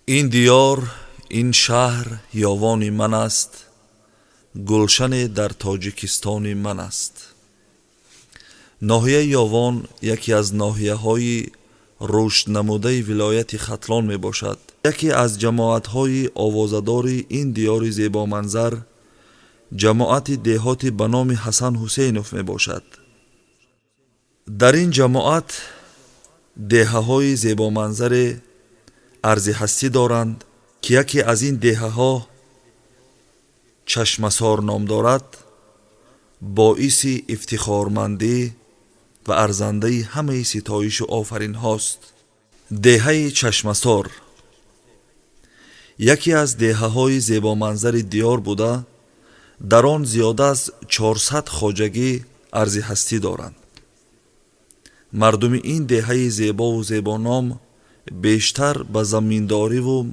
این دیار، این شهر یاوان من است، گلشن در تاجیکستان من است. ناحیه یاوان یکی از ناحیه های رشد نموده ولایت ختلان می باشد. یکی از جماعت های آوازدار این دیار زیبا منظر جماعت دهات به نام حسن حسینوف می باشد. در این جماعت دهه های زیبا منظر ارزی هستی دارند که یکی از این دهه ها چشمسار نام دارد، باعث افتخارمندی و ارزنده همه ستایش و آفرین هاست. دهه چشمسار یکی از دهه های زیبا منظر دیار بوده، در آن زیاده از 400 خواجگی ارزی هستی دارند. مردم این دهه زیبا و زیبانام بیشتر به زمینداری و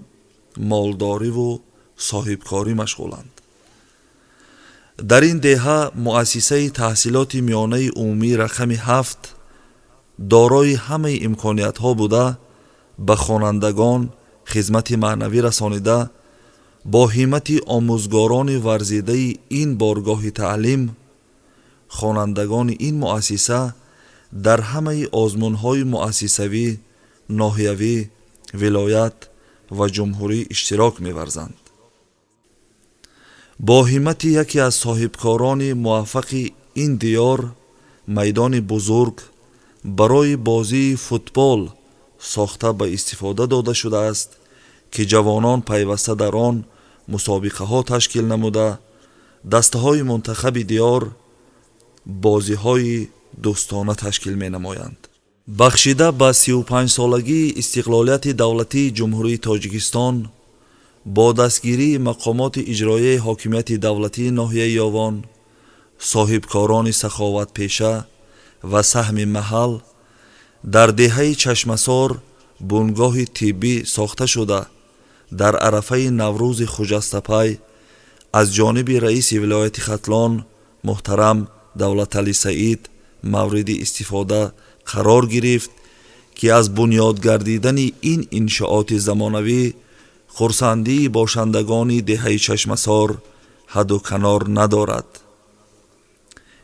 مالداری و صاحبکاری مشغولند. در این دهه مؤسسه تحصیلات میانه عمومی رقم 7 دارای همه امکانیت ها بوده، به خوانندگان خدمت معنوی رسانیده، با همت آموزگاران ورزیده این بارگاه تعلیم خوانندگان این مؤسسه در همه آزمون‌های مؤسسوی، ناحیوی، ولایت و جمهوری اشتراک می‌ورزند. با همت یکی از صاحبکاران موفق این دیار میدان بزرگ برای بازی فوتبال ساخته به استفاده داده شده است که جوانان پیوسته در آن مسابقه ها تشکیل نموده، دسته های منتخب دیار بازی های دوستانه تشکیل می نمایند. بخشیده به 35 سالگی استقلالیت دولتی جمهوری تاجیکستان، با دستگیری مقامات اجرایی حاکمیت دولتی ناحیه یاوان، صاحبکاران سخاوت پیشه و سهم محل در دهه چشمسار بنگاه طبی ساخته شده در عرفه نوروز خجستپی از جانب رئیس ولایت ختلان محترم دولتعلی سعید مورد استفاده قرار گرفت که از بنیاد گردیدن این انشاءات زمانوی خرسندی باشندگان دهه چشمسار حد و کنار ندارد.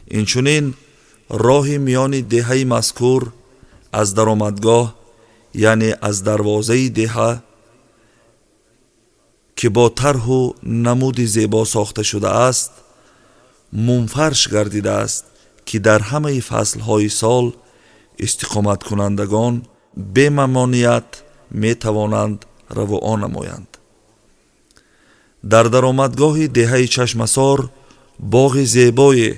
اینچنین راه میان دهه مذکور از درآمدگاه یعنی از دروازه دهه که با طرح و نمود زیبا ساخته شده است منفرش گردیده است که در همه فصلهای سال استقامت کنندگان به ممانعت می توانند رو آن نمایند. در درآمدگاه دهه چشمسار باغ زیبای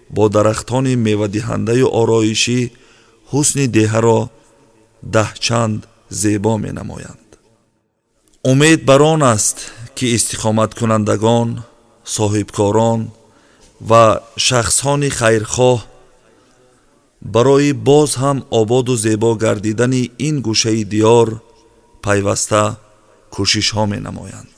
با درختان میوه دهنده و آرایشی حسن دهه را 10 چند زیبا می نمایند. امید بر آن است که استقامت کنندگان، صاحبکاران و شخصان خیرخواه برای باز هم آباد و زیبا گردیدن این گوشه دیار پیوسته کوشش ها می نمایند.